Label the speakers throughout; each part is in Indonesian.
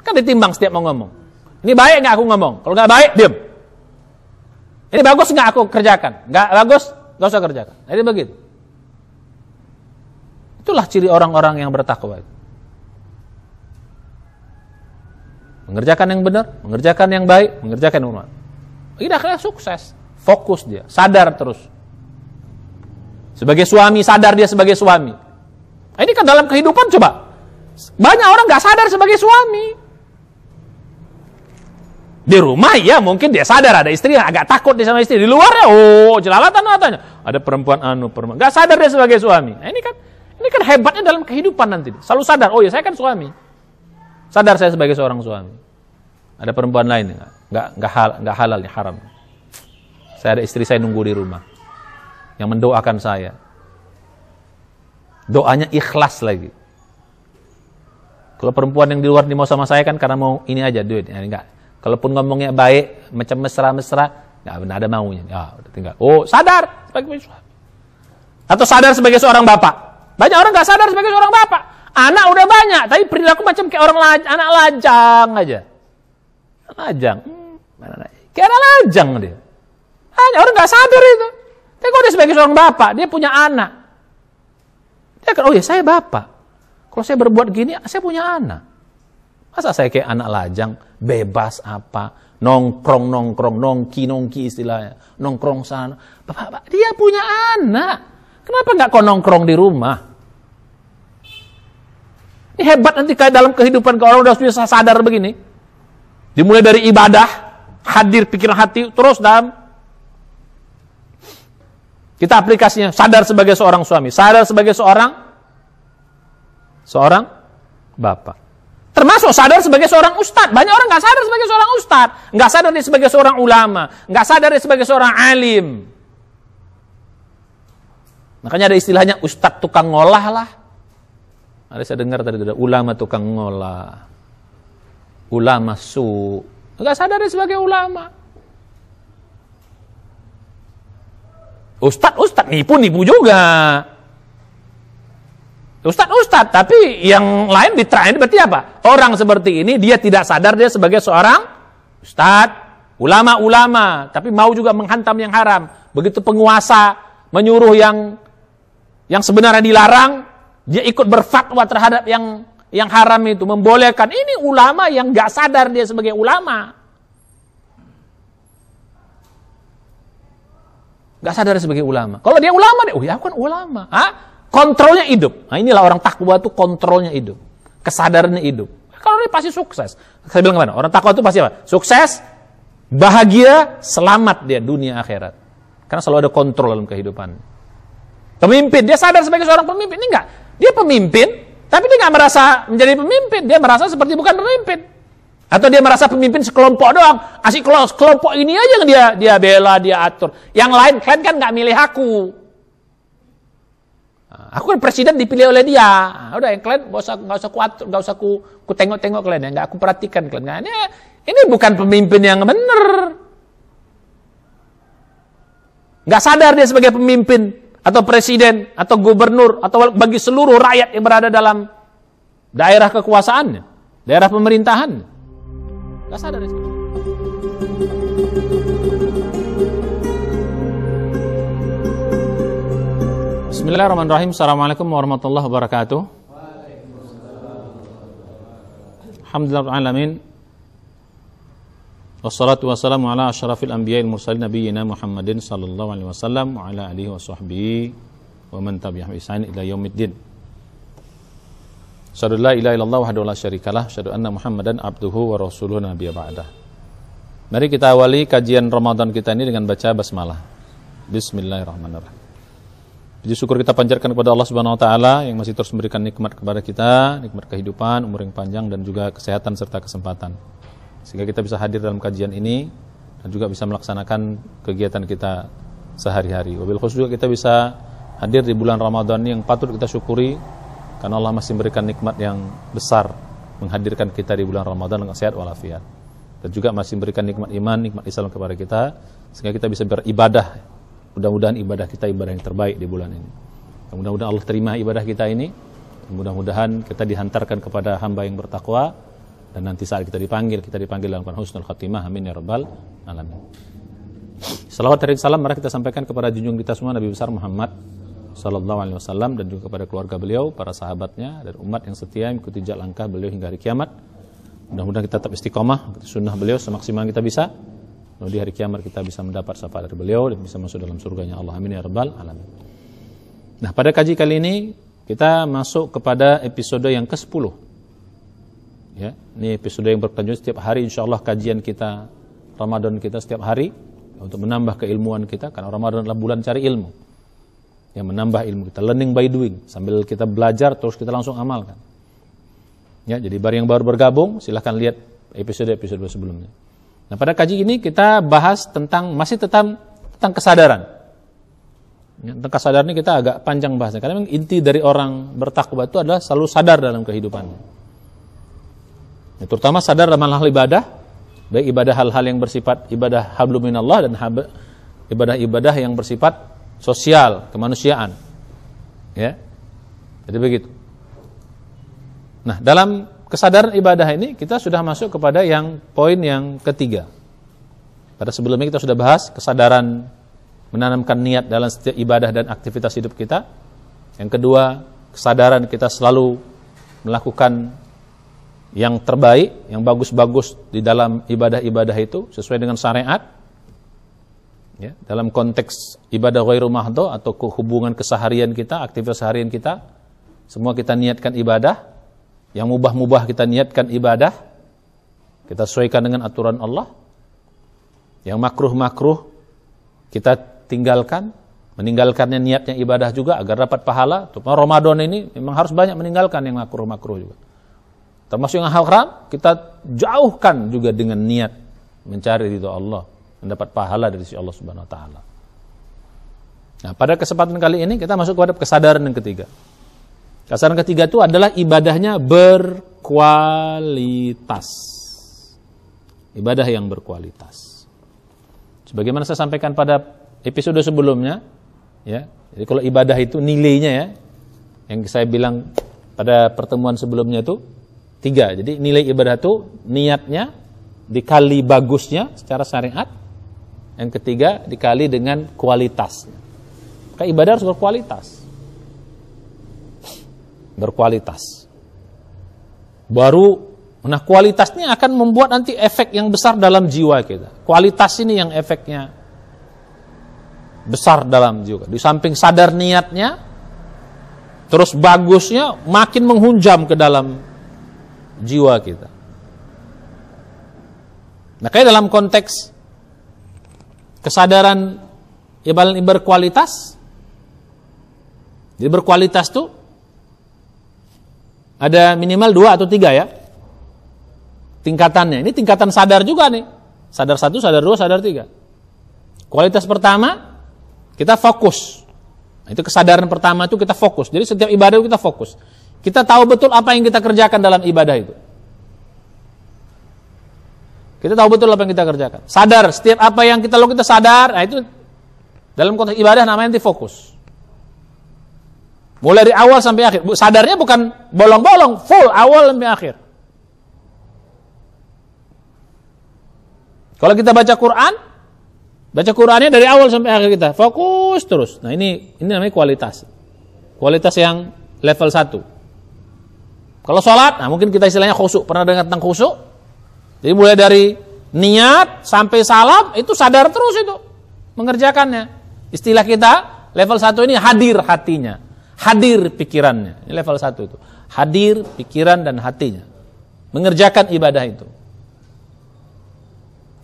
Speaker 1: Kan ditimbang setiap mau ngomong. Ini baik nggak aku ngomong? Kalau nggak baik, diam. Ini bagus nggak aku kerjakan? Nggak bagus, nggak usah kerjakan. Jadi begitu. Itulah ciri orang-orang yang bertakwa. Mengerjakan yang benar, mengerjakan yang baik, mengerjakan yang benar. Ini akhirnya sukses. Fokus dia, sadar terus. Sebagai suami, sadar dia sebagai suami. Nah, ini kan dalam kehidupan coba. Banyak orang nggak sadar sebagai suami. Di rumah ya mungkin dia sadar ada istri, agak takut dia sama istri. Di luar ya, jelalatan matanya. Ada perempuan perempuan. Nggak sadar dia sebagai suami. Nah, ini kan hebatnya dalam kehidupan nanti. Selalu sadar, oh ya saya kan suami. Sadar saya sebagai seorang suami. Ada perempuan lain nggak halal, haram. Saya ada istri saya nunggu di rumah yang mendoakan saya. Doanya ikhlas lagi. Kalau perempuan yang di luar mau sama saya kan karena mau ini aja duit, ya, enggak. Kalaupun ngomongnya baik, macam mesra-mesra, enggak benar ada maunya. Ya, udah tinggal. Oh, sadar sebagai suami. Atau sadar sebagai seorang bapak. Banyak orang enggak sadar sebagai seorang bapak. Anak udah banyak, tapi perilaku macam kayak orang anak lajang aja. Lajang. Kayak anak lajang dia. Banyak orang enggak sadar itu. Tapi kalau dia sebagai seorang bapak, dia punya anak. Dia kan, oh ya saya bapak. Kalau saya berbuat gini, saya punya anak. Masa saya kayak anak lajang, bebas apa, nongkrong, nongki istilahnya, nongkrong sana. Bapak, dia punya anak. Kenapa nggak kau nongkrong di rumah? Ini hebat nanti kayak dalam kehidupan kalau orang udah bisa sadar begini. Dimulai dari ibadah, hadir pikiran hati, terus dalam kita aplikasinya, sadar sebagai seorang suami, sadar sebagai seorang bapak. Termasuk sadar sebagai seorang ustadz. Banyak orang nggak sadar sebagai seorang ustadz, nggak sadar dia sebagai seorang ulama, nggak sadar dia sebagai seorang alim. Makanya ada istilahnya ustadz tukang ngolah lah. Ada saya dengar tadi ada ulama tukang ngolah, ulama su, nggak sadar dia sebagai ulama. Ustadz nipu juga. Ustadz, tapi yang lain diterangin berarti apa? Orang seperti ini dia tidak sadar dia sebagai seorang ustadz, ulama, tapi mau juga menghantam yang haram. Begitu penguasa menyuruh yang sebenarnya dilarang, dia ikut berfatwa terhadap yang haram itu, membolehkan. Ini ulama yang nggak sadar dia sebagai ulama. Nggak sadar sebagai ulama. Kalau dia ulama, oh ya aku kan ulama. Kontrolnya hidup. Nah inilah orang takwa itu kontrolnya hidup. Kesadarannya hidup. Kalau dia pasti sukses. Saya bilang kemana? Orang takwa itu pasti apa? Sukses, bahagia, selamat dia dunia akhirat. Karena selalu ada kontrol dalam kehidupan. Pemimpin, dia sadar sebagai seorang pemimpin. Ini enggak. Dia pemimpin, tapi dia nggak merasa menjadi pemimpin. Dia merasa seperti bukan pemimpin. Atau dia merasa pemimpin sekelompok doang. Asik kelompok ini aja yang dia bela, dia atur. Yang lain, kalian kan nggak milih aku. Aku kan presiden dipilih oleh dia. Udah yang kalian nggak usah ku tengok-tengok kalian ya, nggak aku perhatikan kalian. Nah, ini bukan pemimpin yang benar. Nggak sadar dia sebagai pemimpin atau presiden atau gubernur atau bagi seluruh rakyat yang berada dalam daerah kekuasaannya, daerah pemerintahan. Nggak sadar dia. Bismillahirrahmanirrahim. Assalamualaikum warahmatullahi wabarakatuh. Alhamdulillahirrahmanirrahim. Wassalatu wassalamu ala asyrafil anbiya'il mursalin nabiyyina Muhammadin sallallahu alaihi wasallam wa ala alihi wa sahbihi wa man tabi'ahum bi ihsan ila yaumiddin. Asyhadu la ilaha illallah wahdahu la syarikalah, asyhadu anna Muhammadan abduhu wa rasuluhu nabiyya ba'dah. Mari kita awali kajian Ramadan kita ini dengan baca basmalah. Bismillahirrahmanirrahim. Puji syukur kita panjatkan kepada Allah Subhanahu wa taala yang masih terus memberikan nikmat kepada kita, nikmat kehidupan, umur yang panjang dan juga kesehatan serta kesempatan. Sehingga kita bisa hadir dalam kajian ini dan juga bisa melaksanakan kegiatan kita sehari-hari. Wabil khusus juga kita bisa hadir di bulan Ramadan ini yang patut kita syukuri karena Allah masih memberikan nikmat yang besar menghadirkan kita di bulan Ramadan dengan sehat walafiat. Dan juga masih memberikan nikmat iman, nikmat Islam kepada kita sehingga kita bisa beribadah. Mudah-mudahan ibadah kita ibadah yang terbaik di bulan ini. Mudah-mudahan Allah terima ibadah kita ini. Mudah-mudahan kita dihantarkan kepada hamba yang bertakwa Dan nanti saat kita dipanggil dalam husnul khatimah. Amin ya rabbal alamin. Salawat dan salam mari kita sampaikan kepada junjungan kita semua Nabi besar Muhammad sallallahu alaihi wasallam, dan juga kepada keluarga beliau, para sahabatnya, dan umat yang setia mengikuti jejak langkah beliau hingga hari kiamat. Mudah-mudahan kita tetap istiqomah sunnah beliau semaksimal kita bisa. Lalu di hari kiamat kita bisa mendapat syafaat dari beliau dan bisa masuk dalam surganya Allah. Amin ya rabbal alamin. Nah, pada kaji kali ini kita masuk kepada episode yang ke-10. Ya, ini episode yang berkelanjutan setiap hari, insyaallah kajian kita Ramadan kita setiap hari untuk menambah keilmuan kita, karena Ramadan adalah bulan cari ilmu. Yang menambah ilmu kita, learning by doing, sambil kita belajar terus kita langsung amalkan. Ya, jadi bagi yang baru bergabung silahkan lihat episode-episode sebelumnya. Nah, pada kaji ini kita bahas masih tentang kesadaran. Ya, tentang kesadaran ini kita agak panjang bahasnya, karena memang inti dari orang bertakwa itu adalah selalu sadar dalam kehidupannya. Ya, terutama sadar dalam hal ibadah, baik ibadah hal-hal yang bersifat ibadah hablum minallah dan ibadah-ibadah yang bersifat sosial, kemanusiaan. Ya. Jadi begitu. Nah, dalam kesadaran ibadah ini kita sudah masuk kepada poin yang ketiga. Pada sebelumnya kita sudah bahas kesadaran menanamkan niat dalam setiap ibadah dan aktivitas hidup kita. Yang kedua, kesadaran kita selalu melakukan yang terbaik, yang bagus-bagus di dalam ibadah-ibadah itu sesuai dengan syariat. Ya, dalam konteks ibadah ghairu mahdho atau hubungan keseharian kita, aktivitas seharian kita, semua kita niatkan ibadah. Yang mubah-mubah kita niatkan ibadah, kita sesuaikan dengan aturan Allah. Yang makruh-makruh kita tinggalkan, meninggalkannya niatnya ibadah juga agar dapat pahala. Terutama Ramadan ini memang harus banyak meninggalkan yang makruh-makruh juga. Termasuk yang haram, kita jauhkan juga dengan niat mencari ridha Allah, mendapat pahala dari sisi Allah Subhanahu wa taala. Nah, pada kesempatan kali ini kita masuk kepada kesadaran yang ketiga. Kesadaran ketiga itu adalah ibadahnya berkualitas. Ibadah yang berkualitas. Sebagaimana saya sampaikan pada episode sebelumnya, ya. Jadi kalau ibadah itu nilainya, ya, yang saya bilang pada pertemuan sebelumnya itu 3. Jadi nilai ibadah itu niatnya dikali bagusnya secara syariat. Yang ketiga dikali dengan kualitas. Maka ibadah harus berkualitas. Berkualitas. Nah, kualitasnya akan membuat nanti efek yang besar dalam jiwa kita. Kualitas ini yang efeknya besar dalam jiwa. Di samping sadar niatnya, terus bagusnya makin menghunjam ke dalam jiwa kita. Nah, kayak dalam konteks kesadaran ibadah berkualitas, jadi berkualitas tuh ada minimal 2 atau 3 ya tingkatannya. Ini tingkatan sadar juga nih. Sadar 1, sadar 2, sadar 3. Kualitas pertama kita fokus. Nah, itu kesadaran pertama itu kita fokus. Jadi setiap ibadah kita fokus. Kita tahu betul apa yang kita kerjakan dalam ibadah itu. Kita tahu betul apa yang kita kerjakan. Sadar, setiap apa yang kita lakukan kita sadar. Nah, itu dalam konteks ibadah namanya nanti fokus. Mulai dari awal sampai akhir. Sadarnya bukan bolong-bolong, full awal sampai akhir. Kalau kita baca Qurannya dari awal sampai akhir kita fokus terus. Nah, ini namanya kualitas. Kualitas yang level 1. Kalau sholat, nah mungkin kita istilahnya khusyuk. Pernah dengar tentang khusyuk? Jadi mulai dari niat sampai salam, itu sadar terus itu. Mengerjakannya. Istilah kita, level 1 ini hadir hatinya. Hadir pikirannya. Ini level 1 itu. Hadir pikiran dan hatinya. Mengerjakan ibadah itu.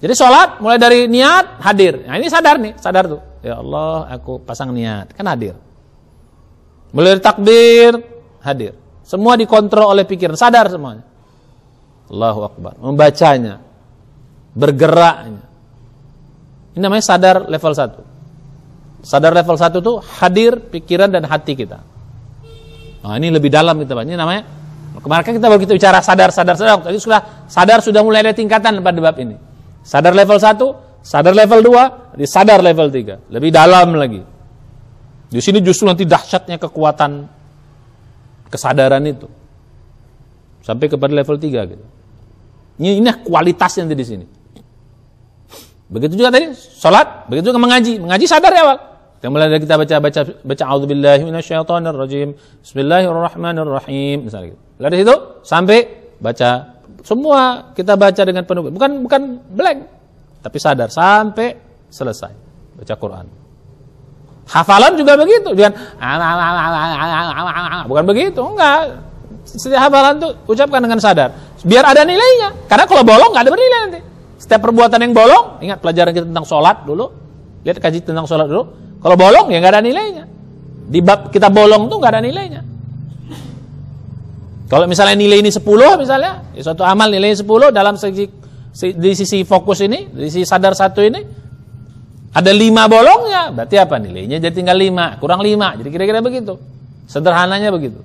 Speaker 1: Jadi sholat, mulai dari niat, hadir. Nah, ini sadar nih, sadar tuh. Ya Allah, aku pasang niat. Kan hadir. Mulai dari takbir, hadir. Semua dikontrol oleh pikiran, sadar semuanya. Allahu Akbar. Membacanya, bergeraknya. Ini namanya sadar level 1. Sadar level 1 itu hadir pikiran dan hati kita. Nah, ini lebih dalam kita, Pak. Ini namanya, kemarin kita baru kita bicara sadar. Tadi sudah mulai ada tingkatan pada bab ini. Sadar level 1, sadar level 2, sadar level 3. Lebih dalam lagi. Di sini justru nanti dahsyatnya kekuatan kesadaran itu sampai kepada level 3 gitu.
Speaker 2: Ini kualitasnya di sini. Begitu juga tadi salat, begitu juga mengaji. Mengaji sadar ya awal. Kita mulai dari kita baca a'udzubillahi minasyaitonirrajim, bismillahirrahmanirrahim misalnya gitu. Dari situ sampai baca semua kita baca dengan penuh, bukan blank, tapi sadar sampai selesai baca Quran. Hafalan juga begitu, bukan begitu, enggak. Setiap hafalan tuh ucapkan dengan sadar, biar ada nilainya. Karena kalau bolong nggak ada bernilai nanti. Setiap perbuatan yang bolong, ingat pelajaran kita tentang sholat dulu, lihat kaji tentang sholat dulu. Kalau bolong ya nggak ada nilainya. Di bab kita bolong tuh nggak ada nilainya. Kalau misalnya nilai ini 10 misalnya, ya suatu amal nilainya 10 dalam di sisi fokus ini, di sisi sadar satu ini, ada 5 bolongnya, berarti apa nilainya? Jadi tinggal 5, kurang 5. Jadi kira-kira begitu. Sederhananya begitu.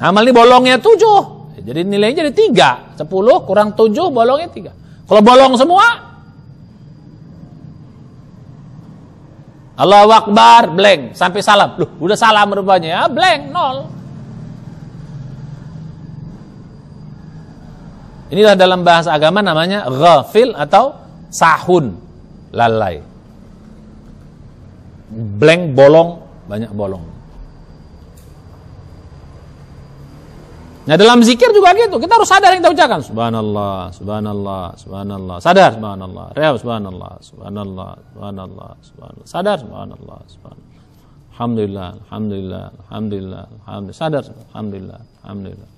Speaker 2: Amal ini bolongnya 7. Jadi nilainya jadi 3. 10 kurang 7 bolongnya 3. Kalau bolong semua, Allahu Akbar, blank, sampai salam. Loh, udah salam rupanya. Ya, blank, 0. Inilah dalam bahasa agama namanya ghafil atau sahun, lalai. Blank, bolong, banyak bolong. Nah dalam zikir juga gitu, kita harus sadar yang kita ucapkan. Subhanallah, subhanallah, subhanallah. Sadar subhanallah, real subhanallah, subhanallah, subhanallah, subhanallah. Sadar subhanallah, subhanallah. Alhamdulillah, alhamdulillah, alhamdulillah, alhamdulillah. Sadar alhamdulillah, alhamdulillah.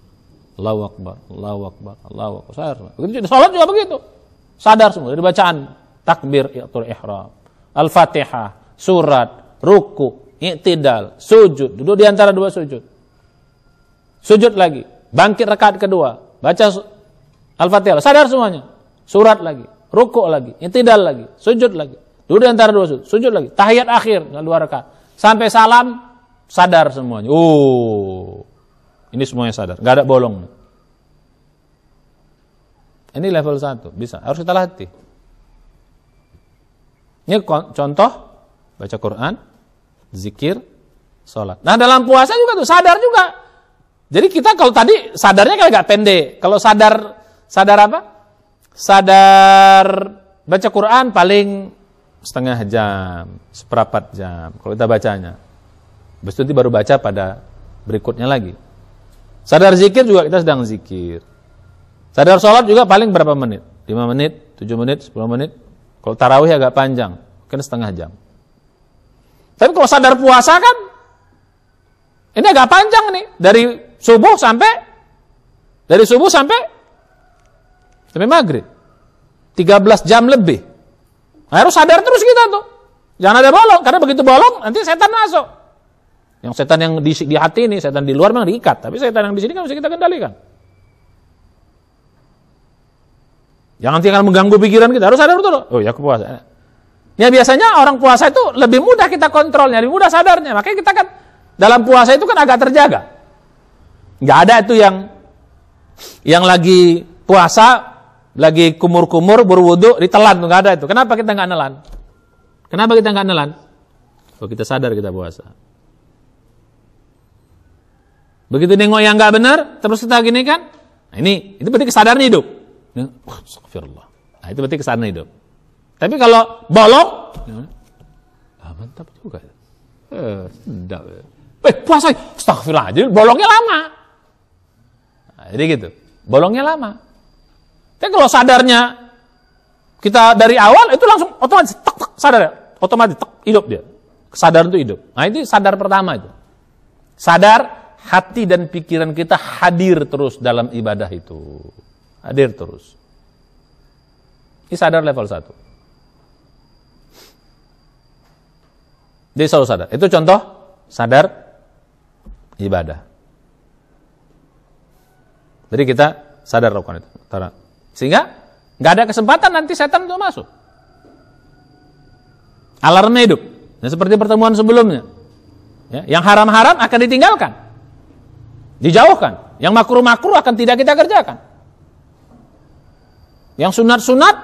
Speaker 2: Allahu Akbar, Allahu Akbar, Allahu Akbar. Sadar. Begitu di salat juga begitu. Sadar semua dari bacaan takbir, ihram, Al-Fatihah, surat, ruku, i'tidal, sujud, duduk di antara dua sujud. Sujud lagi, bangkit rakaat kedua, baca Al-Fatihah, sadar semuanya. Surat lagi, ruku lagi, i'tidal lagi, sujud lagi. Duduk di antara dua sujud lagi. Tahiyat akhir 2 rakaat. Sampai salam, sadar semuanya. Oh. Ini semuanya sadar, enggak ada bolong. Ini level 1, bisa. Harus kita latih. Ini contoh baca Quran, zikir, salat. Nah, dalam puasa juga tuh sadar juga. Jadi kita kalau tadi sadarnya kan agak pendek. Kalau sadar apa? Sadar baca Quran paling setengah jam, seperempat jam kalau kita bacanya. Habis itu baru baca pada berikutnya lagi. Sadar zikir juga kita sedang zikir. Sadar sholat juga paling berapa menit? 5 menit, 7 menit, 10 menit. Kalau tarawih agak panjang, mungkin setengah jam. Tapi kalau sadar puasa kan ini agak panjang nih, dari subuh sampai maghrib. 13 jam lebih. Harus sadar terus kita tuh. Jangan ada bolong, karena begitu bolong nanti setan masuk. Yang setan yang di hati ini, setan di luar memang diikat, tapi setan yang di sini kan bisa kita kendalikan. Jangan tinggal mengganggu pikiran kita, harus sadar betul. Oh ya, aku puasa. Ya biasanya orang puasa itu lebih mudah kita kontrolnya, lebih mudah sadarnya. Makanya kita kan dalam puasa itu kan agak terjaga. Nggak ada itu yang lagi puasa, lagi kumur-kumur, berwudu, ditelan, nggak ada itu. Kenapa kita nggak nelan? Kenapa kita nggak nelan? Oh, kita sadar kita puasa. Begitu nengok yang nggak benar, terus kita gini kan? Nah, itu berarti kesadaran hidup. Astagfirullah. Nah, itu berarti kesadaran hidup. Tapi kalau bolong, mantap juga. Sedap. Puasa, astagfirullah. Jadi bolongnya lama. Nah, jadi gitu. Bolongnya lama. Tapi kalau sadarnya kita dari awal itu langsung otomatis sadar, otomatis hidup dia. Kesadaran itu hidup. Nah, itu sadar pertama itu. Sadar hati dan pikiran kita hadir terus dalam ibadah itu. Hadir terus. Ini sadar level 1. Dia selalu sadar. Itu contoh sadar ibadah. Jadi kita sadar lakukan itu. Sehingga nggak ada kesempatan nanti setan untuk masuk. Alarmnya hidup. Nah, seperti pertemuan sebelumnya. Ya, yang haram-haram akan ditinggalkan. Dijauhkan. Yang makruh-makruh akan tidak kita kerjakan. Yang sunat-sunat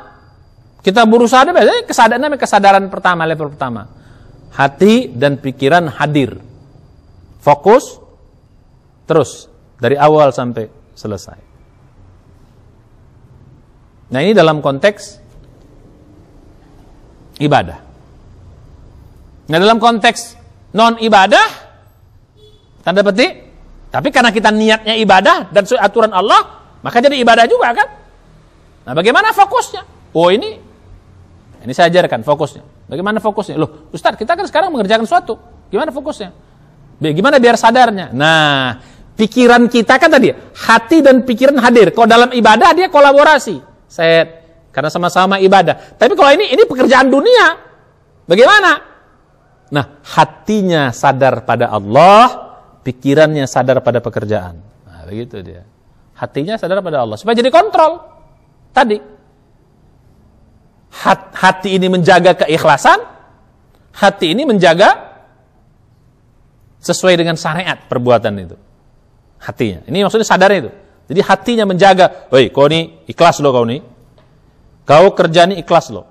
Speaker 2: kita berusaha, biasanya kesadaran pertama, level pertama. Hati dan pikiran hadir. Fokus terus dari awal sampai selesai.
Speaker 1: Nah, ini dalam konteks ibadah. Nah, dalam konteks non ibadah, tanda petik, tapi karena kita niatnya ibadah dan sesuai aturan Allah, maka jadi ibadah juga kan? Nah, bagaimana fokusnya? Oh, ini saya ajarkan fokusnya. Bagaimana fokusnya? Loh, Ustaz, kita kan sekarang mengerjakan sesuatu. Gimana fokusnya? Gimana biar sadarnya? Nah, pikiran kita kan tadi, hati dan pikiran hadir. Kalau dalam ibadah dia kolaborasi. Karena sama-sama ibadah. Tapi kalau ini pekerjaan dunia. Bagaimana? Nah, hatinya sadar pada Allah, pikirannya sadar pada pekerjaan. Nah, begitu dia. Hatinya sadar pada Allah supaya jadi kontrol. Tadi hati ini menjaga keikhlasan, hati ini menjaga sesuai dengan syariat perbuatan itu. Hatinya. Ini maksudnya sadarnya itu. Jadi hatinya menjaga, "Woi, kau ini ikhlas lo kau nih. Kau kerja nih ikhlas lo.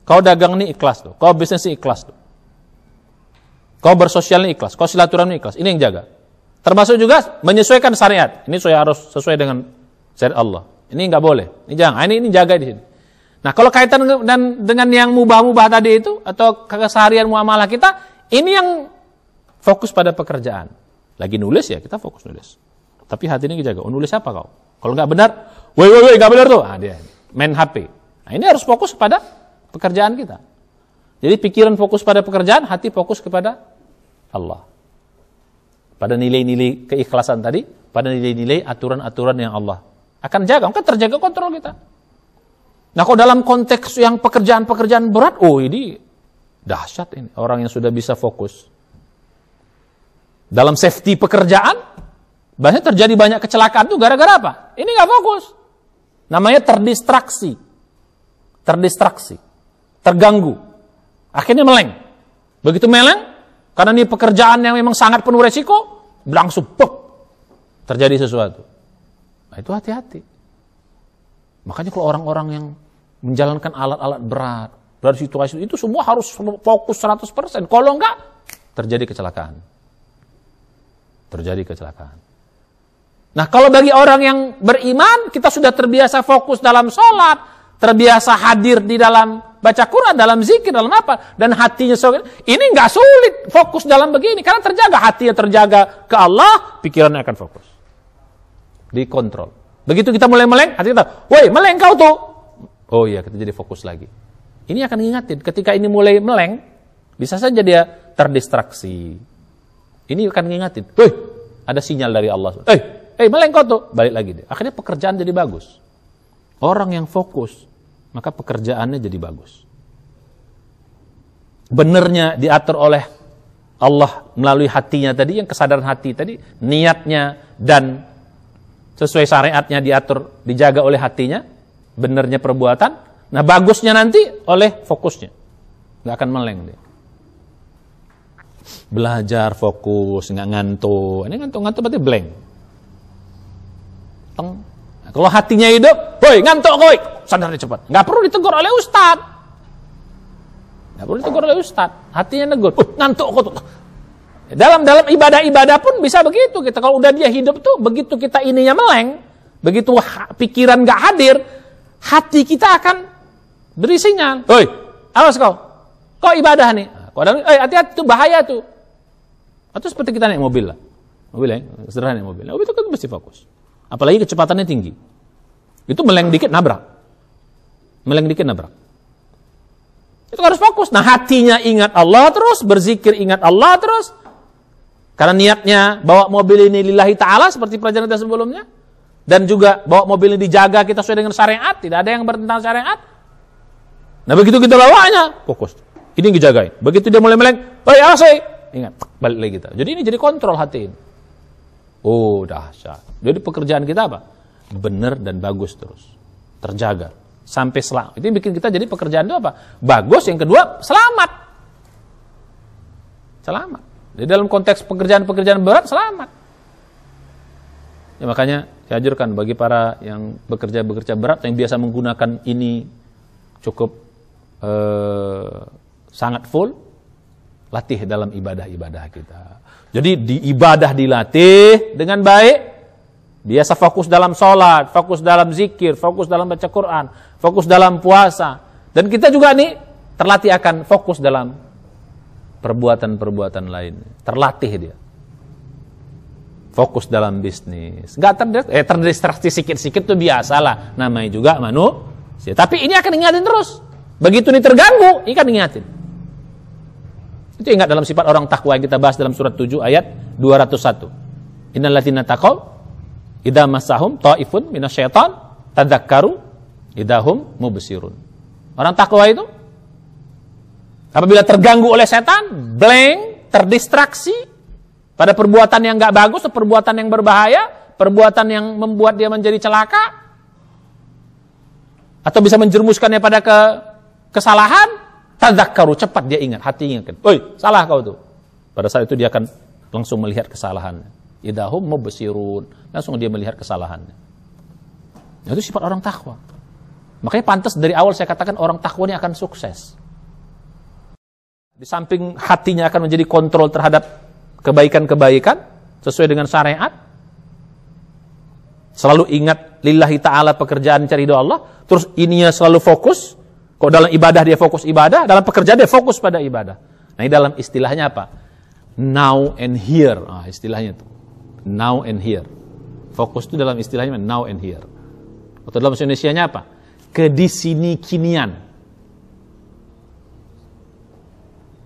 Speaker 1: Kau dagang nih ikhlas lo. Kau bisnis nih ikhlas lo. Kau bersosial nih ikhlas. Kau silaturahmi ikhlas." Ini yang jaga. Termasuk juga menyesuaikan syariat. Ini saya harus sesuai dengan syariat Allah. Ini enggak boleh. Ini jangan. Ini jaga di sini. Nah, kalau kaitan dengan yang mubah-mubah tadi itu atau keseharian muamalah kita, ini yang fokus pada pekerjaan. Lagi nulis ya, kita fokus nulis. Tapi hati ini dijaga. Oh, nulis apa kau? Kalau nggak benar, woi, nggak benar tuh. Dia main HP. Nah, ini harus fokus pada pekerjaan kita. Jadi pikiran fokus pada pekerjaan, hati fokus kepada Allah. Pada nilai-nilai keikhlasan tadi, pada nilai-nilai aturan-aturan yang Allah akan jaga. Maka terjaga kontrol kita. Nah, kalau dalam konteks yang pekerjaan-pekerjaan berat, oh ini dahsyat ini. Orang yang sudah bisa fokus. Dalam safety pekerjaan, banyak terjadi banyak kecelakaan tuh gara-gara apa? Ini nggak fokus. Namanya terdistraksi. Terganggu. Akhirnya meleng. Begitu meleng, karena ini pekerjaan yang memang sangat penuh resiko, langsung terjadi sesuatu. Nah, itu hati-hati. Makanya kalau orang-orang yang menjalankan alat-alat berat, dari situasi itu semua harus fokus 100%. Kalau enggak, terjadi kecelakaan. Nah, kalau bagi orang yang beriman, kita sudah terbiasa fokus dalam sholat, terbiasa hadir di dalam baca Quran, dalam zikir, dalam apa, dan hatinya ini nggak sulit fokus dalam begini, karena terjaga, hatinya terjaga ke Allah, pikirannya akan fokus, dikontrol. Begitu kita mulai meleng, hati kita, woi meleng kau tuh, oh iya, kita jadi fokus lagi. Ini akan ngingatin, ketika ini mulai meleng, bisa saja dia terdistraksi. Ini akan ngingatin, woi ada sinyal dari Allah, meleng kau tuh, balik lagi dia. Akhirnya pekerjaan jadi bagus. Orang yang fokus, maka pekerjaannya jadi bagus. Benernya diatur oleh Allah melalui hatinya tadi, yang kesadaran hati tadi, niatnya dan sesuai syariatnya diatur, dijaga oleh hatinya, benernya perbuatan. Nah, bagusnya nanti oleh fokusnya, nggak akan meleng dia. Belajar fokus, nggak ngantuk. Ini ngantuk berarti blank. Nah, kalau hatinya hidup, woi ngantuk koi, sadarnya cepat. Nggak perlu ditegur oleh ustad. Hatinya negur, ngantuk kok tuh. Dalam ibadah-ibadah pun bisa begitu kita. Kalau udah dia hidup tuh, begitu kita ininya meleng, begitu pikiran nggak hadir, hati kita akan beri sinyal. Woi, awas kau ibadah nih. Hati-hati tuh, bahaya tuh. Atau seperti kita naik mobil lah. Mobil ya, sederhana naik mobil. Mobil itu kan mesti fokus. Apalagi kecepatannya tinggi. Itu meleng dikit nabrak. Itu harus fokus. Nah, hatinya ingat Allah terus, berzikir ingat Allah terus. Karena niatnya bawa mobil ini lillahi ta'ala seperti pelajaran kita sebelumnya. Dan juga bawa mobil ini dijaga kita sesuai dengan syariat. Tidak ada yang bertentangan syariat. Nah, begitu kita bawanya, fokus. Ini yang dijagain. Begitu dia mulai meleng, ingat, balik lagi kita. Jadi ini jadi kontrol hati ini. Oh, dahsyat. Jadi pekerjaan kita apa? Benar dan bagus terus. Terjaga. Sampai selamat. Itu yang bikin kita jadi pekerjaan itu apa? Bagus. Yang kedua, selamat. Jadi dalam konteks pekerjaan-pekerjaan berat, selamat. Ya, makanya saya anjurkan bagi para yang bekerja berat, yang biasa menggunakan ini cukup sangat full, latih dalam ibadah-ibadah kita. Jadi di ibadah dilatih dengan baik, Biasa fokus dalam sholat, fokus dalam zikir, fokus dalam baca Quran, fokus dalam puasa. Dan kita juga nih terlatih akan fokus dalam perbuatan-perbuatan lain. Terlatih dia. Fokus dalam bisnis. Nggak terdistraksi sikit-sikit tuh biasalah. Namanya juga manusia. Tapi ini akan ingatin terus. Begitu ini terganggu, ini kan ingatin. Itu ingat dalam sifat orang takwa yang kita bahas dalam surat 7 ayat 201. Innal ladzina taqaw idza massahum ta'ifun minasyaiton tadzakkaru idahum mubsirun. Orang takwa itu apabila terganggu oleh setan, blank, terdistraksi pada perbuatan yang enggak bagus, perbuatan yang berbahaya, perbuatan yang membuat dia menjadi celaka atau bisa menjerumuskannya pada kesalahan, tadzakkaru, cepat dia ingat, hati ingatkan. Oi, salah kau tuh. Pada saat itu dia akan langsung melihat kesalahannya. Idahum mubsirun, langsung dia melihat kesalahannya. Itu sifat orang takwa. Makanya pantas dari awal saya katakan orang takwa ini akan sukses. Di samping hatinya akan menjadi kontrol terhadap kebaikan-kebaikan sesuai dengan syariat. Selalu ingat lillahi ta'ala pekerjaan cari ridho Allah. Terus ininya selalu fokus. Kalau dalam ibadah dia fokus ibadah, dalam pekerjaan dia fokus pada ibadah. Nah ini dalam istilahnya apa? Now and here. Istilahnya itu. Now and here. Fokus itu dalam istilahnya now and here. Atau dalam bahasa Indonesianya apa? Kedisini kinian.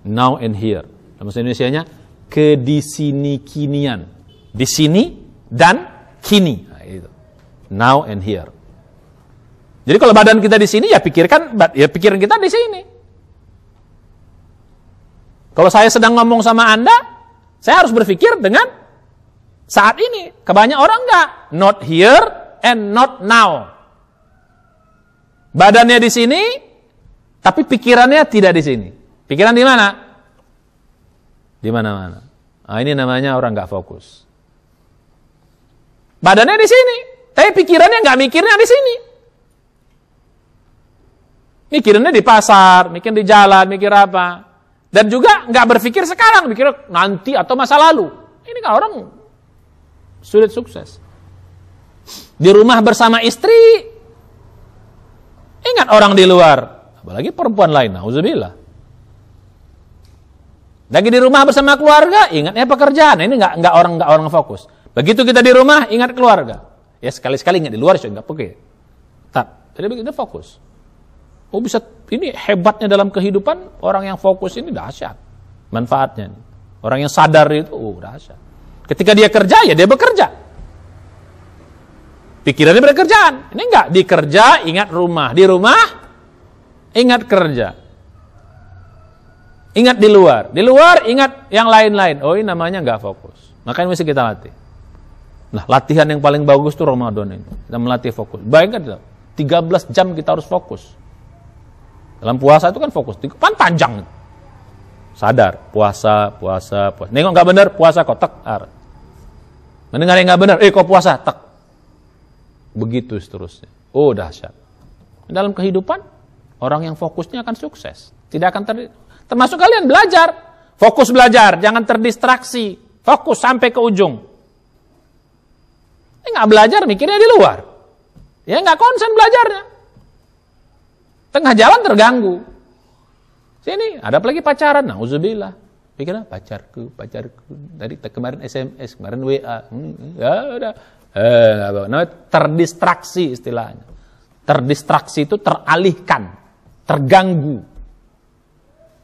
Speaker 1: Now and here. Dalam bahasa Indonesianya kedisini kinian. Di sini dan kini. Nah, itu. Now and here. Jadi kalau badan kita di sini ya pikiran kita di sini. Kalau saya sedang ngomong sama Anda, saya harus berpikir dengan saat ini. Kebanyakan orang enggak. Not here and not now. Badannya di sini, tapi pikirannya tidak di sini. Pikiran di mana? Di mana-mana. Nah, ini namanya orang enggak fokus. Badannya di sini, tapi pikirannya enggak mikirnya di sini. Mikirannya di pasar, mikir di jalan, mikir apa. Dan juga enggak berpikir sekarang, mikir nanti atau masa lalu. Ini kan orang sulit sukses. Di rumah bersama istri, ingat orang di luar, apalagi perempuan lain, nauzubillah. Lagi di rumah bersama keluarga, ingatnya pekerjaan. Ini enggak orang fokus. Begitu kita di rumah, ingat keluarga. Ya sekali-sekali ingat di luar, enggak pakai. Jadi begitu fokus. Oh bisa, ini hebatnya dalam kehidupan orang yang fokus ini dahsyat manfaatnya. Orang yang sadar itu, dahsyat. Ketika dia kerja, ya dia bekerja. Pikirannya bekerjaan. Ini enggak, dikerja, ingat rumah. Di rumah, ingat kerja. Ingat di luar. Di luar, ingat yang lain-lain. Oh, ini namanya enggak fokus. Makanya mesti kita latih. Nah, latihan yang paling bagus itu Ramadan ini. Kita melatih fokus. Bayangkan, 13 jam kita harus fokus. Dalam puasa itu kan fokus. Kan panjang. Sadar, puasa. Nengok enggak benar, puasa kok, tek. Mendengar yang enggak benar, kok puasa, tek. Begitu seterusnya. Oh, dahsyat. Dalam kehidupan, orang yang fokusnya akan sukses. Tidak akan termasuk kalian belajar. Fokus belajar, jangan terdistraksi. Fokus sampai ke ujung. Ini enggak belajar, mikirnya di luar. Ya enggak konsen belajarnya. Tengah jalan terganggu. Sini, ada lagi pacaran. Nauzubillah. Pikirnya pacarku. Dari kemarin SMS, kemarin WA. Ya udah. Namanya terdistraksi istilahnya. Terdistraksi itu teralihkan, terganggu.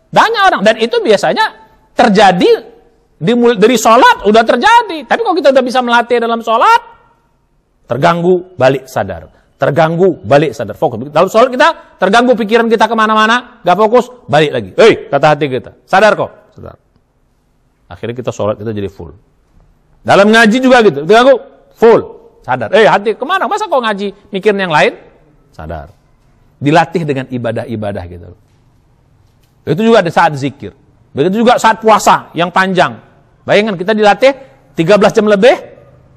Speaker 1: Banyak orang, dan itu biasanya terjadi dari sholat udah terjadi. Tapi kalau kita udah bisa melatih dalam sholat, terganggu, balik sadar. Terganggu, balik sadar, fokus. Dalam sholat kita terganggu, pikiran kita kemana-mana, gak fokus, balik lagi. Kata hati kita, sadar kok, sadar. Akhirnya kita sholat kita jadi full. Dalam ngaji juga gitu, terganggu, full, sadar. Hati kemana? Masa kok ngaji mikirin yang lain? Sadar. Dilatih dengan ibadah-ibadah gitu. Itu juga ada saat zikir. Begitu juga saat puasa yang panjang. Bayangkan kita dilatih 13 jam lebih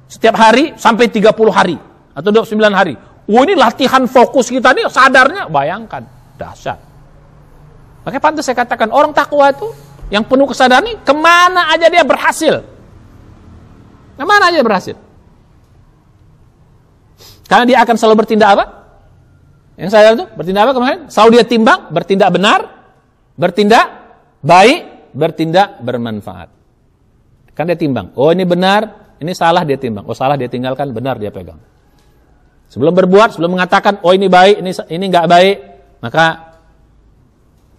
Speaker 1: setiap hari sampai 30 hari atau 29 hari. Ini latihan fokus kita nih, sadarnya, bayangkan, dahsyat. Makanya pantas saya katakan, orang takwa itu, yang penuh kesadaran ini, kemana aja dia berhasil. Kemana aja berhasil.
Speaker 2: Karena dia akan selalu bertindak apa? Yang saya itu bertindak apa kemarin? Selalu dia timbang, bertindak benar, bertindak baik, bertindak bermanfaat. Kan dia timbang. Oh ini benar, ini salah dia timbang. Oh salah dia tinggalkan, benar dia pegang. Sebelum berbuat, sebelum mengatakan, oh ini baik, ini enggak baik, maka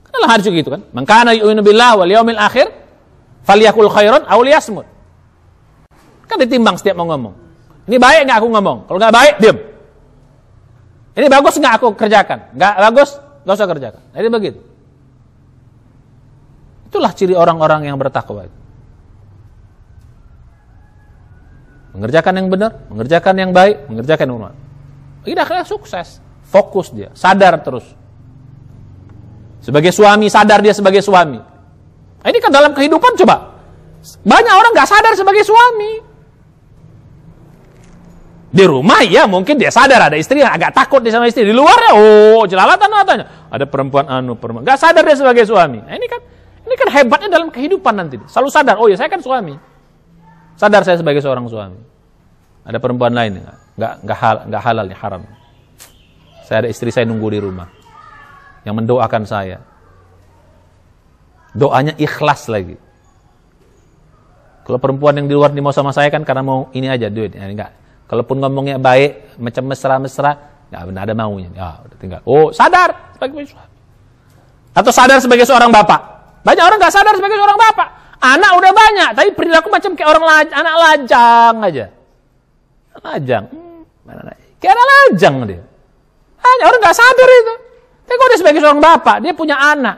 Speaker 2: adalah harus gitu kan. Man kana yu'minu billahi wal yaumil akhir falyakul khairan aw liyasmut. Kan ditimbang setiap mau ngomong. Ini baik enggak aku ngomong? Kalau enggak baik, diam. Ini bagus enggak aku kerjakan? Enggak bagus, enggak usah kerjakan. Jadi begitu. Itulah ciri orang-orang yang bertakwa. Mengerjakan yang benar, mengerjakan yang baik, mengerjakan yang benar. Ini akhirnya sukses. Fokus dia, sadar terus. Sebagai suami, sadar dia sebagai suami. Ini kan dalam kehidupan coba. Banyak orang gak sadar sebagai suami. Di rumah ya mungkin dia sadar ada istri yang agak takut dia sama istri. Di luarnya jelalatan matanya. Ada perempuan perempuan. Gak sadar dia sebagai suami. Nah, ini kan hebatnya dalam kehidupan nanti. Selalu sadar, oh ya saya kan suami. Sadar saya sebagai seorang suami. Ada perempuan lain nggak halal, haram. Saya ada istri saya nunggu di rumah yang mendoakan saya. Doanya ikhlas lagi. Kalau perempuan yang di luar mau sama saya kan karena mau ini aja duit, ya, enggak. Kalaupun ngomongnya baik, macam mesra-mesra, nggak benar ada maunya. Ya, udah tinggal. Oh, sadar sebagai suami. Atau sadar sebagai seorang bapak. Banyak orang nggak sadar sebagai seorang bapak. Anak udah banyak, tapi perilaku macam kayak anak lajang aja. Lajang. Kayak anak lajang dia. Hanya orang nggak sadar itu. Tapi kalau dia sebagai seorang bapak, dia punya anak.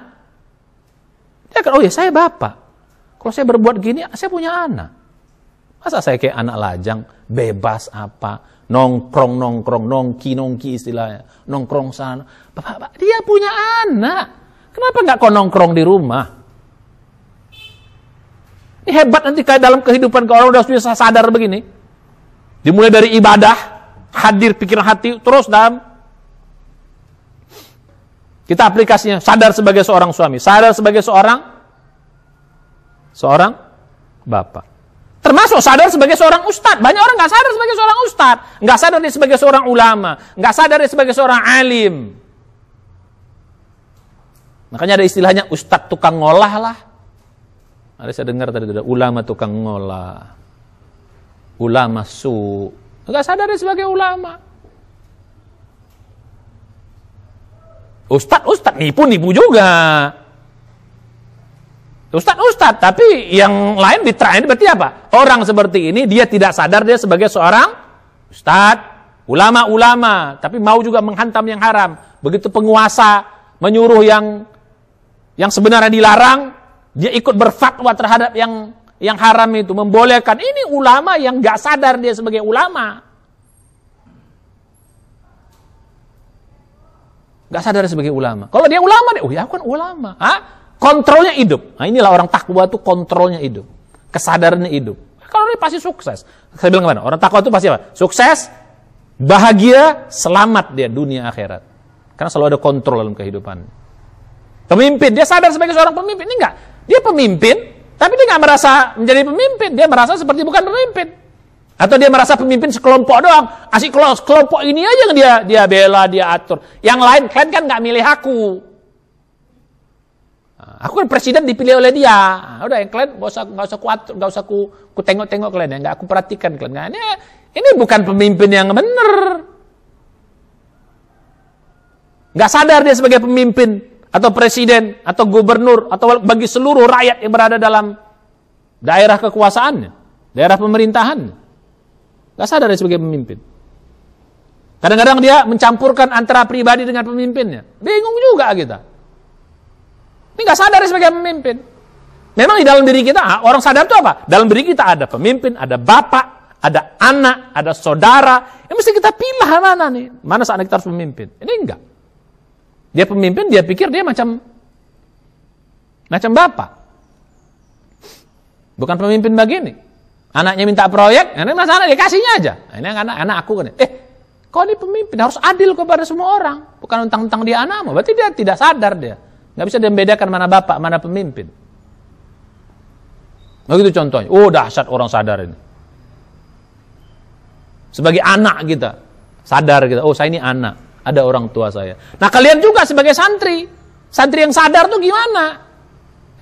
Speaker 2: Dia kan, oh ya saya bapak. Kalau saya berbuat gini, saya punya anak. Masa saya kayak anak lajang, bebas apa, nongkrong, nongki istilahnya. Nongkrong sana. Bapak, dia punya anak. Kenapa nggak kau nongkrong di rumah? Ini hebat nanti kayak dalam kehidupan kalau orang udah bisa sadar begini. Dimulai dari ibadah, hadir pikiran hati, terus dalam kita aplikasinya sadar sebagai seorang suami, sadar sebagai seorang bapak. Termasuk sadar sebagai seorang ustadz. Banyak orang nggak sadar sebagai seorang ustadz, nggak sadar dia sebagai seorang ulama, nggak sadar dia sebagai seorang alim. Makanya ada istilahnya ustadz tukang ngolah lah. Ada saya dengar tadi ada ulama tukang ngolah, ulama su, nggak sadar dia sebagai ulama. Ustadz nipu juga. Ustadz, tapi yang lain diterain berarti apa? Orang seperti ini dia tidak sadar dia sebagai seorang ustadz, ulama, tapi mau juga menghantam yang haram. Begitu penguasa menyuruh yang sebenarnya dilarang, dia ikut berfatwa terhadap yang haram itu, membolehkan. Ini ulama yang nggak sadar dia sebagai ulama. Nggak sadar sebagai ulama. Kalau dia ulama, oh ya aku kan ulama. Kontrolnya hidup. Nah inilah orang takwa itu kontrolnya hidup. Kesadarannya hidup. Kalau dia pasti sukses. Saya bilang kemana? Orang takwa itu pasti apa? Sukses, bahagia, selamat dia dunia akhirat. Karena selalu ada kontrol dalam kehidupan. Pemimpin, dia sadar sebagai seorang pemimpin. Ini enggak. Dia pemimpin, tapi dia nggak merasa menjadi pemimpin. Dia merasa seperti bukan pemimpin. Atau dia merasa pemimpin sekelompok doang. Asik kelompok ini aja yang dia bela, dia atur. Yang lain, kalian kan nggak milih aku. Aku kan presiden dipilih oleh dia. Udah yang kalian nggak usah ku tengok-tengok kalian ya, nggak aku perhatikan kalian. Ini bukan pemimpin yang benar. Nggak sadar dia sebagai pemimpin atau presiden atau gubernur atau bagi seluruh rakyat yang berada dalam daerah kekuasaannya, daerah pemerintahannya. Nggak sadar dia sebagai pemimpin. Kadang-kadang dia mencampurkan antara pribadi dengan pemimpinnya. Bingung juga kita. Ini nggak sadar sebagai pemimpin. Memang di dalam diri kita, orang sadar itu apa? Dalam diri kita ada pemimpin, ada bapak, ada anak, ada saudara. Yang mesti kita pilih mana nih? Mana saat kita harus pemimpin? Ini enggak. Dia pemimpin, dia pikir dia macam bapak. Bukan pemimpin begini. Anaknya minta proyek, ini masalah dia kasihnya aja. Ini anak aku kan. Kau ini pemimpin harus adil kepada semua orang. Bukan tentang dia anakmu. Berarti dia tidak sadar dia. Nggak bisa membedakan mana bapak, mana pemimpin. Begitu contohnya. Oh dahsyat orang sadar ini. Sebagai anak kita,
Speaker 1: Sadar kita, oh saya ini anak, ada orang tua saya. Nah kalian juga sebagai santri yang sadar tuh gimana?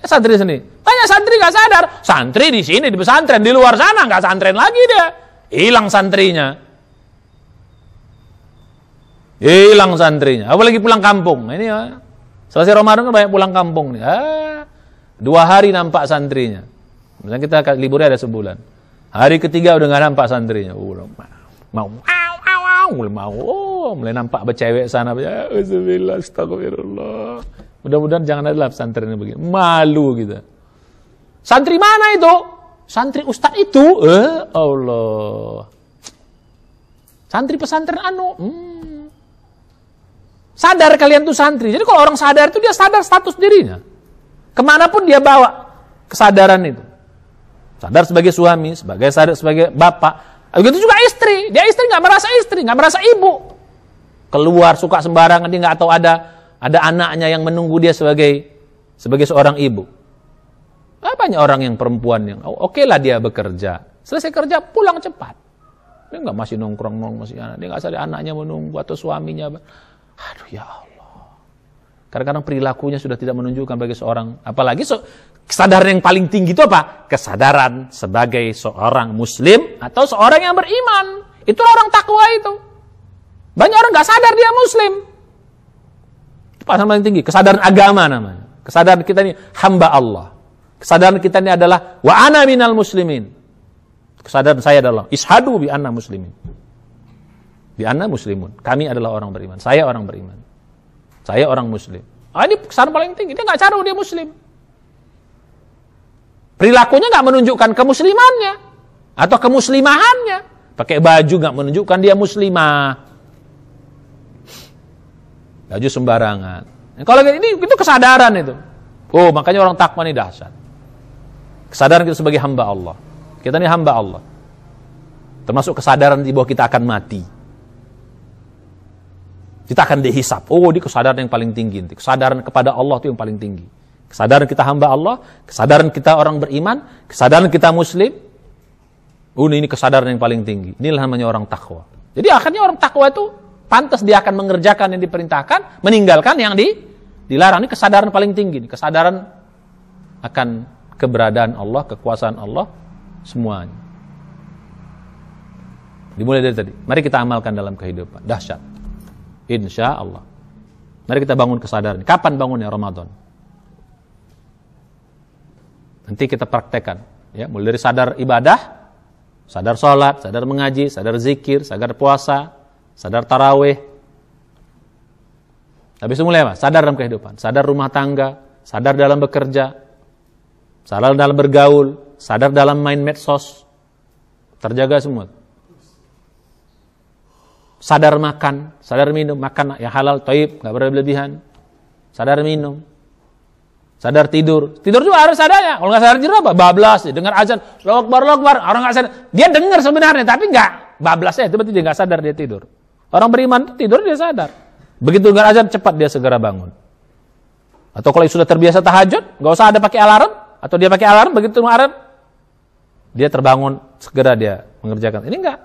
Speaker 1: Santri sendiri, banyak santri nggak sadar. Santri di sini di pesantren, di luar sana nggak santren lagi dia, hilang santrinya. Hilang santrinya, apalagi pulang kampung. Nah, ini ya, selesai Ramadan kan banyak pulang kampung nih. 2 hari nampak santrinya. Misalnya kita liburnya ada sebulan. Hari ketiga udah nggak nampak santrinya. Mulai nampak bercewek sana. Alhamdulillah, astagfirullah. Mudah-mudahan jangan ada lah pesantren begini. Malu kita. Santri mana itu? Santri ustadz itu? Allah. Santri pesantren Sadar kalian tuh santri. Jadi kalau orang sadar itu dia sadar status dirinya. Kemanapun dia bawa kesadaran itu. Sadar sebagai suami, sadar sebagai bapak. Begitu juga istri. Dia istri nggak merasa ibu. Keluar suka sembarangan, dia nggak tahu ada anaknya yang menunggu dia sebagai seorang ibu. Banyak orang yang perempuan yang oke lah dia bekerja. Selesai kerja pulang cepat. Dia nggak masih nongkrong masih anak. Dia nggak sadar anaknya menunggu atau suaminya. Aduh ya Allah. Kadang-kadang perilakunya sudah tidak menunjukkan bagi seorang, apalagi kesadaran yang paling tinggi itu apa? Kesadaran sebagai seorang muslim atau seorang yang beriman. Itulah orang takwa itu. Banyak orang nggak sadar dia muslim. Itu pasal paling tinggi, kesadaran agama namanya. Kesadaran kita ini hamba Allah. Kesadaran kita ini adalah wa ana minal muslimin. Kesadaran saya adalah ishadu bi anna muslimin. Bi anna muslimun. Kami adalah orang beriman. Saya orang beriman. Saya orang muslim. Ini kesadaran paling tinggi. Dia nggak cari dia muslim. Perilakunya nggak menunjukkan kemuslimannya atau kemuslimahannya. Pakai baju nggak menunjukkan dia muslimah. Baju sembarangan. Kalau ini itu kesadaran itu. Oh, makanya orang takwa ini dahsyat. Kesadaran kita sebagai hamba Allah. Kita ini hamba Allah. Termasuk kesadaran di bahwa kita akan mati. Kita akan dihisap. Oh, ini kesadaran yang paling tinggi. Kesadaran kepada Allah itu yang paling tinggi. Kesadaran kita hamba Allah, kesadaran kita orang beriman, kesadaran kita muslim. Ini kesadaran yang paling tinggi. Inilah namanya orang takwa. Jadi akhirnya orang takwa itu pantas dia akan mengerjakan yang diperintahkan, meninggalkan yang dilarang. Ini kesadaran paling tinggi. Kesadaran akan keberadaan Allah, kekuasaan Allah, semuanya. Dimulai dari tadi. Mari kita amalkan dalam kehidupan. Dahsyat. Insya Allah. Mari kita bangun kesadaran. Kapan bangunnya Ramadan? Nanti kita praktekkan. Ya, mulai dari sadar ibadah, sadar sholat, sadar mengaji, sadar zikir, sadar puasa, sadar tarawih. Habis itu mulai apa? Sadar dalam kehidupan. Sadar rumah tangga, sadar dalam bekerja, sadar dalam bergaul, sadar dalam main medsos. Terjaga semua. Sadar makan, sadar minum, makan yang halal, thayyib, enggak berlebihan. Sadar minum. Sadar tidur. Tidur juga harus sadarnya. Kalau enggak sadar tidur apa? Bablas, dengar azan, Allahu Akbar, orang enggak sadar. Dia dengar sebenarnya tapi enggak bablasnya, itu berarti dia enggak sadar dia tidur. Orang beriman tidur dia sadar. Begitu dengar azan cepat dia segera bangun. Atau kalau sudah terbiasa tahajud, enggak usah ada pakai alarm atau dia pakai alarm begitu alarm dia terbangun segera dia mengerjakan. Ini enggak.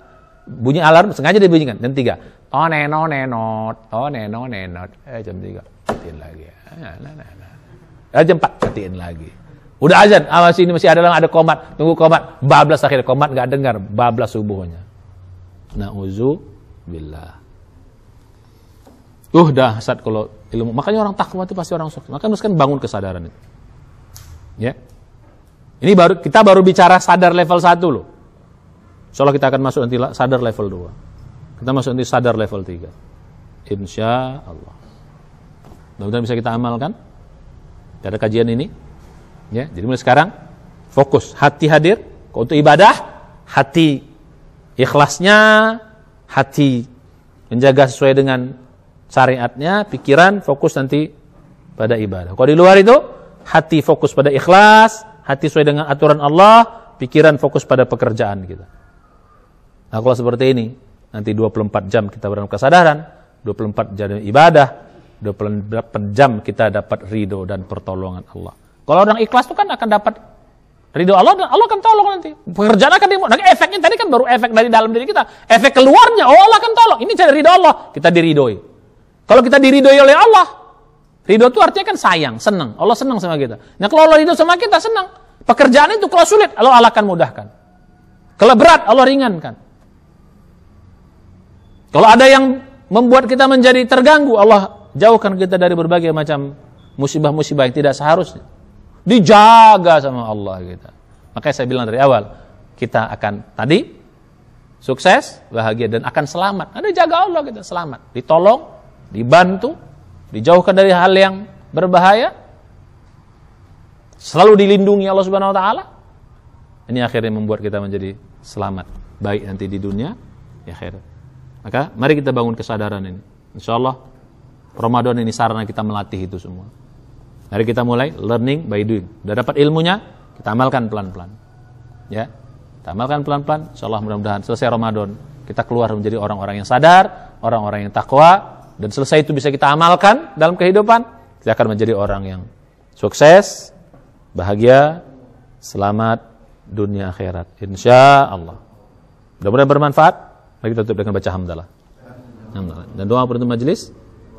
Speaker 1: Bunyi alarm sengaja dibunyikan jam 3. Oh nenot. Jam 3 matiin lagi. Jam 4 matiin lagi. Udah azan, masih ada qomat, tunggu qomat. Bablas akhirnya qomat enggak dengar, bablas subuhnya. Na'udzubillah. Dahsyat kalau ilmu. Makanya orang takwa itu pasti orang sukses. Makanya kan bangun kesadaran itu. Ya. Ini kita baru bicara sadar level 1 loh. Insyaallah kita akan masuk nanti sadar level 2. Kita masuk nanti sadar level 3. Insya Allah. Mudah-mudahan bisa kita amalkan. Ada kajian ini. Ya, jadi mulai sekarang fokus, hati hadir untuk ibadah, hati ikhlasnya, hati menjaga sesuai dengan syariatnya, pikiran fokus nanti pada ibadah. Kalau di luar itu, hati fokus pada ikhlas, hati sesuai dengan aturan Allah, pikiran fokus pada pekerjaan kita. Nah, kalau seperti ini, nanti 24 jam kita berdalam kesadaran, 24 jam ibadah, 24 jam kita dapat ridho dan pertolongan Allah. Kalau orang ikhlas itu kan akan dapat Ridho Allah, dan Allah akan tolong nanti. Pekerjaan akan dimudahkan. Efeknya tadi kan baru efek dari dalam diri kita. Efek keluarnya, Allah akan tolong. Ini cari ridho Allah. Kita diridhoi. Kalau kita diridhoi oleh Allah, ridho itu artinya kan sayang, senang. Allah senang sama kita. Nah kalau Allah ridho sama kita, senang. Pekerjaan itu kalau sulit, Allah akan mudahkan. Kalau berat, Allah ringankan. Kalau ada yang membuat kita menjadi terganggu, Allah jauhkan kita dari berbagai macam musibah-musibah yang tidak seharusnya. Dijaga sama Allah kita. Makanya saya bilang dari awal, kita akan tadi sukses, bahagia, dan akan selamat. Ada jaga Allah kita, selamat. Ditolong, dibantu, dijauhkan dari hal yang berbahaya, selalu dilindungi Allah Subhanahu wa taala. Ini akhirnya membuat kita menjadi selamat, baik nanti di dunia di akhirat. Maka mari kita bangun kesadaran ini. Insyaallah Ramadan ini sarana kita melatih itu semua. Mari kita mulai learning by doing. Sudah dapat ilmunya, kita amalkan pelan-pelan. Ya. Kita amalkan pelan-pelan. Insyaallah mudah-mudahan selesai Ramadan kita keluar menjadi orang-orang yang sadar, orang-orang yang takwa, dan selesai itu bisa kita amalkan dalam kehidupan, kita akan menjadi orang yang sukses, bahagia, selamat dunia akhirat. Insyaallah. Mudah-mudahan bermanfaat. Mari kita tutup dengan baca hamdalah. Dan doa penutup majelis.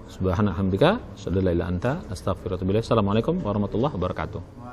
Speaker 1: Subhanaka hamdika, syadallah ila anta, astaghfiruka wa atubu ilaik. Assalamualaikum warahmatullahi wabarakatuh.